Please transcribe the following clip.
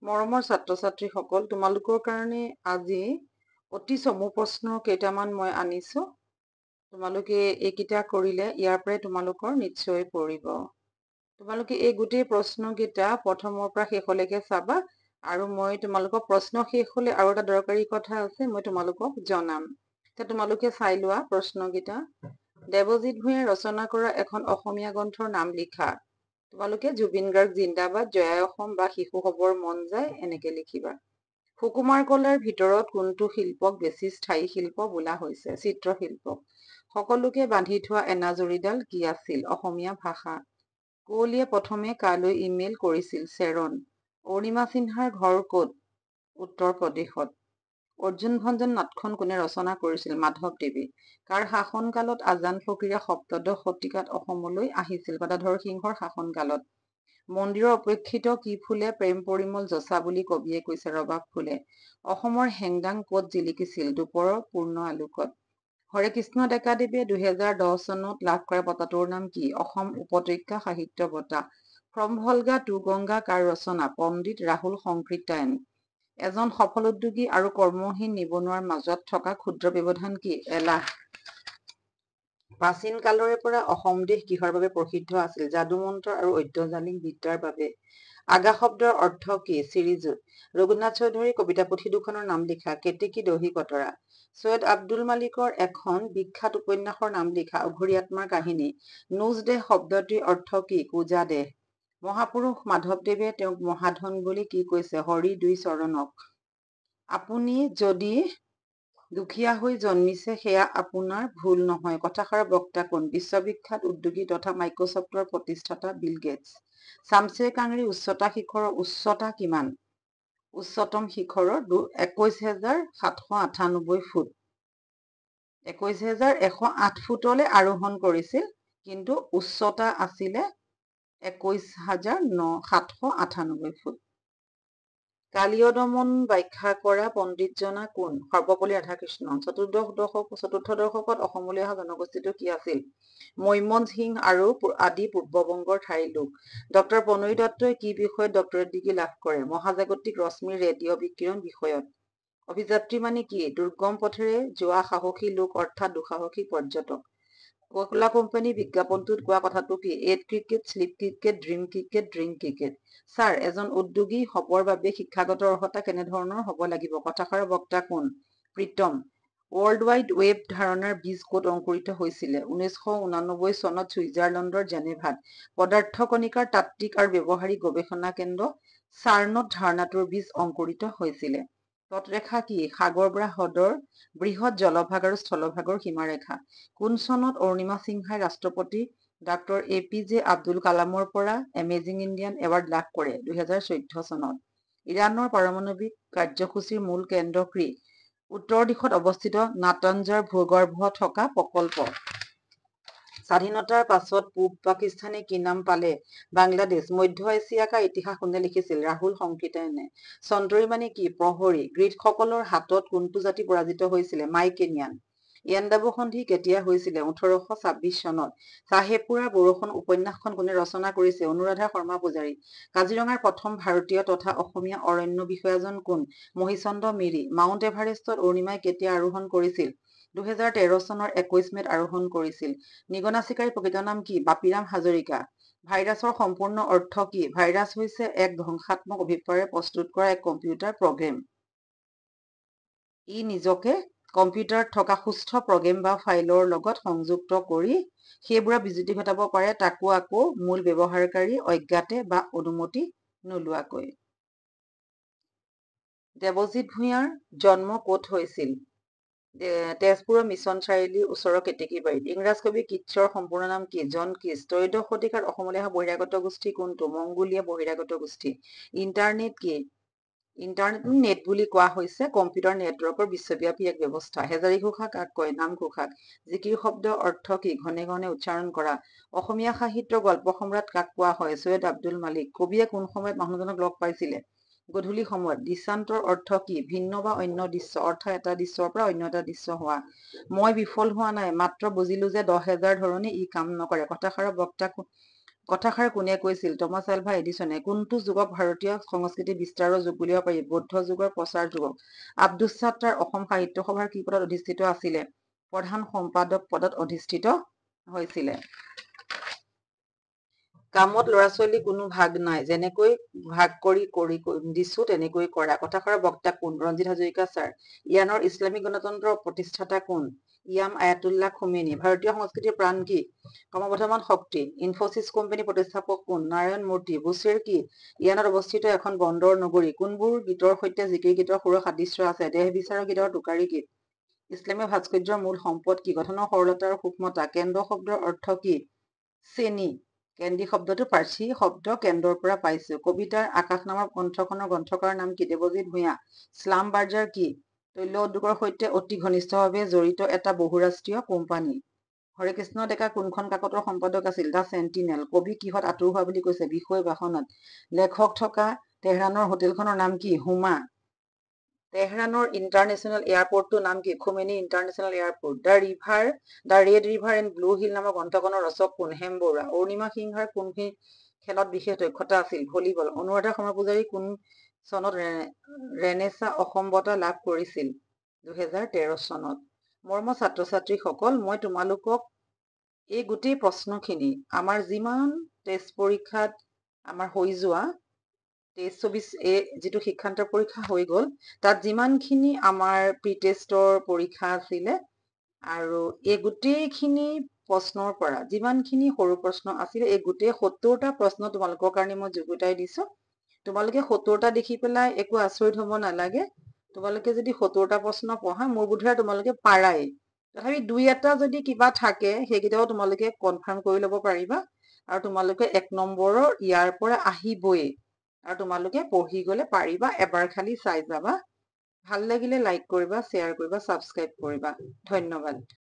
মৰমৰ ছাত্ৰ-ছাত্ৰীসকল, তোমালোকৰ কাৰণে আজি অতি চমু প্ৰশ্ন কেইটামান মই আনিছো। তোমালোকে এইকেইটা কৰিলে ইয়াৰ পৰাই তোমালোকৰ নিশ্চয় পৰিব। তোমালোকে এই গোটেই প্ৰশ্নকেইটা প্ৰথমৰ পৰা শেষলৈকে চাবা আৰু মই তোমালোকক প্ৰশ্ন শেষ হলে আৰু এটা দৰকাৰী কথা আছে, মই তোমালোকক জনাম। তোমালোকে চাই লোৱা প্ৰশ্নকেইটা। দেৱজিৎ ভূঞাই ৰচনা কৰা এখন অসমীয়া গ্ৰন্থৰ নাম লিখা। তোমালোকে জুবিন গাৰ্গ জিন্দাবাদ, জয় অসম বা শিশু হবৰ মন যায় এনেকে লিখিবা। সুকুমাৰ কলাৰ ভিতৰত কোনটো শিল্পক বেছি স্থায়ী শিল্প বোলা হৈছে? চিত্ৰশিল্পক। সকলোকে বান্ধি থোৱা এনাজৰীডাল কি আছিল? অসমীয়া ভাষা। কুঁৱলীয়ে প্ৰথমে কালৈ ইমেইল কৰিছিল? চেৰন। অৰুণিমা সিনহাৰ ঘৰ ক'ত? উত্তৰ প্ৰদেশত। অৰ্জুন ভঞ্জন নাটখন কোনে ৰচনা কৰিছিল? মাধৱদেৱে। কাৰ শাসনকালত আজান ফকীৰে সপ্তদশ শতিকাত অসমলৈ আহিছিল? গদাধৰ সিংহৰ শাসনকালত। মন্দিৰৰ অপেক্ষিত কি ফুলে প্ৰেম পৰিমল যচা বুলি কবিয়ে কৈছে? ৰবাব ফুলে। অসমৰ হেংদাং ক'ত জিলিকিছিল? দুপৰৰ পূৰ্ণ আলোকত। হৰেকৃষ্ণ ডেকাদেৱে 2010 চনত লাভ কৰা বঁটাটোৰ নাম কি? অসম উপত্যকা সাহিত্য বঁটা। ফ্ৰম ভলগা টু গংগা কাৰ ৰচনা? পণ্ডিত ৰাহুল সংকৃত্যায়ন। এজন সফল উদ্যোগী আৰু কৰ্মহীন নিবনুৱাৰ মাজত থকা ক্ষুদ্ৰ ব্যৱধান কি? এলাহ। প্ৰাচীন কালৰে পৰা অসম দেশ কিহৰ বাবে প্ৰসিদ্ধ আছিল? যাদুমন্ত্ৰ আৰু ঐতিহ্যজালিক বিদ্যাৰ বাবে। আগা শব্দৰ অৰ্থ কি? শ্ৰীযুত। ৰঘুনাথ চৌধুৰীৰ কবিতা পুথি দুখনৰ নাম লিখা। কেতেকী দহি কতৰা। সৈয়দ আব্দুল মালিকৰ এখন বিখ্যাত উপন্যাসৰ নাম লিখা। অঘৰী আত্মাৰ কাহিনী। নুজ দেহ শব্দটিৰ অৰ্থ কি? পূজা দেহ। মহাপুৰুষ মাধৱদেৱে তেওঁক মহাধন বুলি কি কৈছে? হৰি দুই চৰণক। আপুনি যদি দুখীয়া হৈ জন্মিছে সেয়া আপোনাৰ ভুল নহয়। কথাষাৰৰ বক্তা কোন? বিশ্ববিখ্যাত উদ্যোগী তথা মাইক্ৰছফ্টৰ প্ৰতিষ্ঠাতা বিল গেটছ। চামচে কাংৰীৰ উচ্চতা শিখৰৰ উচ্চতা কিমান? উচ্চতম শিখৰৰ 21,798 ফুট। 21,108 ফুটলৈ আৰোহণ কৰিছিল, কিন্তু উচ্চতা আছিলে 21,798 ফুট। কালীয় দমন ব্যাখ্যা কৰা পণ্ডিতজনা কোন? সৰ্বপল্লী ৰাধাকৃষ্ণন। চতুৰ্থ দশকত অসমলৈ অহা জনগোষ্ঠীটো কি আছিল? মৈমনসিং আৰু আদি পূৰ্ববংগৰ ঠাইৰ লোক। ডক্টৰ প্ৰণয় দত্তই কি বিষয়ত ডক্টৰেট ডিগ্ৰী লাভ কৰে? মহাজাগতিক ৰশ্মিৰ ৰেডিঅ' বিকিৰণ বিষয়ত। অভিযাত্ৰী মানে কি? দুৰ্গম পথেৰে যোৱা সাহসী লোক অৰ্থাৎ দুঃসাহসিক পৰ্যটক। কোকা কোম্পানী বিজ্ঞাপনটোত কোৱা কথাটো কি? Eat cricket, sleep cricket, dream cricket, drink cricket. Sir, এজন উদ্যোগী হবৰ বাবে শিক্ষাগত অৰ্হতা কেনেধৰণৰ হব লাগিব? কথাষাৰৰ বক্তা কোন? প্ৰীতম। ৱৰ্ল্ড ৱাইড ৱেব ধাৰণাৰ বীজ ক'ত অংকুৰিত হৈছিলে? 1989 চনত ছুইজাৰলেণ্ডৰ জেনেভাত। পদাৰ্থ কণিকাৰ তাত্ত্বিক আৰু ব্যৱহাৰিক গৱেষণা কেন্দ্ৰ চাৰ্নত ধাৰণাটোৰ বীজ অংকুৰিত হৈছিলে। তৎৰেখা কি? সাগৰ হ্ৰদৰ বৃহৎ জলভাগ আৰু স্থলভাগৰ সীমাৰেখা। কোন চনত অৰুণিমা সিনহাই ৰাষ্ট্ৰপতি ডাক্তৰ APJ আব্দুল কালামৰ পৰা এমেজিং ইণ্ডিয়ান এৱাৰ্ড লাভ কৰে? 2014 চনত। ইৰাণৰ পাৰমাণৱিক কাৰ্যসূচীৰ মূল কেন্দ্ৰ কি? উত্তৰ দিশত অৱস্থিত নাটাঞ্জৰ ভূগৰ্ভত থকা প্ৰকল্প। স্বাধীনতাৰ পাছত পূব পাকিস্তানে কি নাম পালে? বাংলাদেশ। মধ্য এছিয়া কা ইতিহাস কোনে লিখিছিল? ৰাহুল সংকৃত্যায়নে। চন্দ্ৰই মানে কি? প্ৰহৰী। গ্ৰীকসকলৰ হাতত কোনটো জাতি পৰাজিত হৈছিলে? মাইকেনিয়ান। ইয়াণ্ডাবু সন্ধি কেতিয়া হৈছিলে? 1826 চনত। চাহেবপুৰাৰ বৰষুণ উপন্যাসখন কোনে ৰচনা কৰিছে? অনুৰাধা শৰ্মা পূজাৰী। কাজিৰঙাৰ প্ৰথম ভাৰতীয় তথা অসমীয়া অৰণ্য বিষয়াজন কোন? মহিচন্দ্ৰ মিৰি। মাউণ্ট এভাৰেষ্টত অৰুণিমাই কেতিয়া আৰোহণ কৰিছিল? 2013 চনৰ 21 মে'ত আৰোহণ কৰিছিল। নিগনা চিকাৰীৰ প্ৰকৃত নাম কি? বাপিৰাম হাজৰিকা। ভাইৰাছৰ সম্পূৰ্ণ অৰ্থ কি? ভাইৰাছ হৈছে এক ধ্বংসাত্মক অভিপ্ৰায়েৰে প্ৰস্তুত কৰা এক কম্পিউটাৰ প্ৰগ্ৰেম। ই নিজকে কম্পিউটাৰত থকা সুস্থ প্ৰগ্ৰেম বা ফাইলৰ লগত সংযুক্ত কৰি সেইবোৰৰ বিজুতি ঘটাব পাৰে, তাকো আকৌ মূল ব্যৱহাৰকাৰী অজ্ঞাতে বা অনুমতি নোলোৱাকৈ। দেৱজিৎ ভূঞাৰ জন্ম ক'ত হৈছিল? তেজপুৰৰ মিছন চাৰিআলিৰ ওচৰৰ কেতেকীবাৰীত। ইংৰাজ কবি কিটছৰ সম্পূৰ্ণ নাম কি? জন কিটছ। ত্ৰয়োদশ শতিকাত অসমলৈ অহা বহিৰাগত গোষ্ঠী কোনটো? মংগোলীয় বহিৰাগত গোষ্ঠী। ইণ্টাৰনেট কি? ইণ্টাৰনেট নেট বুলি কোৱা হৈছে কম্পিউটাৰ নেটৱৰ্কৰ বিশ্বব্যাপী এক ব্যৱস্থা। হেজাৰী ঘোষা কাক কয়? নাম ঘোষাক। জিকিৰ শব্দৰ অৰ্থ কি? ঘনে ঘনে উচ্চাৰণ কৰা। অসমীয়া সাহিত্যৰ গল্প সম্ৰাট কাক কোৱা হয়? সৈয়দ আব্দুল মালিক। কবিয়ে কোন সময়ত মানুহজনক লগ পাইছিলে? গধূলি সময়ত। দৃষ্টান্তৰ অৰ্থ কি? ভিন্ন বা অন্য দৃশ্য, অৰ্থাৎ এটা দৃশ্যৰ পৰা অন্য এটা দৃশ্য হোৱা। মই বিফল হোৱা নাই, মাত্ৰ বুজিলো যে 10,000 ধৰণে ই কাম নকৰে। কথাষাৰৰ বক্তা কথাষাৰ কোনে কৈছিল? টমাছ আলভা এডিছনে। কোনটো যুগক ভাৰতীয় সংস্কৃতি বিস্তাৰৰ যুগ বুলিব পাৰি? বৌদ্ধ যুগৰ প্ৰচাৰ যুগক। আব্দুছ ছাত্তাৰ অসম সাহিত্য সভাৰ কি পদত অধিষ্ঠিত আছিলে? প্ৰধান সম্পাদক পদত অধিষ্ঠিত হৈছিলে। কামত ল'ৰা ছোৱালী কোনো ভাগ নাই, যেনেকৈ ভাগ কৰি দিছো তেনেকৈ কৰা। কথাষাৰৰ বক্তা কোন? ৰঞ্জিত হাজৰিকা ছাৰ। ইৰাণৰ ইছলামিক গণতন্ত্ৰৰ প্ৰতিষ্ঠাতা কোন? ইমাম আয়াতুল্লাহ খোমেনি। ভাৰতীয় সংস্কৃতিৰ প্ৰাণ কি? ক্ৰমবৰ্ধমান শক্তি। ইনফোচিছ কোম্পানী প্ৰতিষ্ঠাপক কোন? নাৰায়ণ মূৰ্তি। বুশ্বেৰ কি? ইৰাণত অৱস্থিত এখন বন্দৰ নগৰী। কোনবোৰ গীতৰ সৈতে জিকিৰ গীতৰ সুৰৰ সাদৃশ্য আছে? দেহ বিচাৰৰ গীতৰ টোকাৰী গীত। ইছলামীয় ভাস্কৰ্যৰ মূল সম্পদ কি? গঠনৰ সৰলতা আৰু সূক্ষ্মতা। কেন্দ্ৰ শব্দৰ অৰ্থ কি? চেনি। কেন্দ্ৰী শব্দটো পাৰ্চী শব্দ কেন্দ্ৰৰ পৰা পাইছো। কবিতাৰ আকাশ নামৰ গ্ৰন্থখনৰ গ্ৰন্থকাৰৰ নাম কি? দেৱজিৎ ভূঞা। স্লাম বাৰ্জাৰ কি? তৈল উদ্যোগৰ সৈতে অতি ঘনিষ্ঠভাৱে জড়িত এটা বহুৰাষ্ট্ৰীয় কোম্পানী। হৰেকৃষ্ণ ডেকা কোনখন কাকতৰ সম্পাদক আছিল? The sentinel. কবি কিহত আঁতুৰ হোৱা বুলি কৈছে? বিষয় ভাষণত। লেখক থকা তেহৰাণৰ হোটেলখনৰ নাম কি? হুমা। তেহৰাণৰ ইণ্টাৰনেশ্যনেল এয়াৰপৰ্টটোৰ নাম কি? Khomeini international airport. The red river and blue hill নামৰ গ্ৰন্থখনৰ ৰচক কোন? হেম বৰুৱা। অৰুণিমা সিংহাৰ কোনখিনি খেলত বিশেষ দক্ষতা আছিল? ভলীবল। অনুৰাধা শৰ্মা পূজাৰী কোন চনত ৰেনেচা অসম বঁটা লাভ কৰিছিল? 2013 চনত। মৰমৰ ছাত্ৰ ছাত্ৰীসকল, মই তোমালোকক এই গোটেই প্ৰশ্নখিনি আমাৰ যিমান টেষ্ট পৰীক্ষাত আমাৰ হৈ যোৱা 23-24 যিটো শিক্ষান্ত পৰীক্ষা হৈ গ'ল, তাত যিমানখিনি আমাৰ প্ৰি টেষ্টৰ পৰীক্ষা আছিলে আৰু এই গোটেইখিনি প্ৰশ্নৰ পৰা যিমানখিনি সৰু প্ৰশ্ন আছিলে, এই গোটেই 70টা প্ৰশ্ন তোমালোকৰ কাৰণে মই যুগুতাই দিছো। তোমালোকে 70টা দেখি পেলাই একো আচৰিত হ'ব নালাগে। তোমালোকে যদি 70টা প্ৰশ্ন পঢ়া, মোৰ বোধেৰে তোমালোকে পাৰাই। তথাপি দুই এটা যদি কিবা থাকে, সেইকেইটাও তোমালোকে কনফাৰ্ম কৰি ল'ব পাৰিবা। আৰু তোমালোকে 1 নম্বৰৰ ইয়াৰ পৰা আহিবই। আৰু তোমালোকে পঢ়ি গ'লে পাৰিবা, এবাৰ খালি চাই যাবা। ভাল লাগিলে লাইক কৰিবা, শ্বেয়াৰ কৰিবা, ছাবস্ক্ৰাইব কৰিবা। ধন্যবাদ।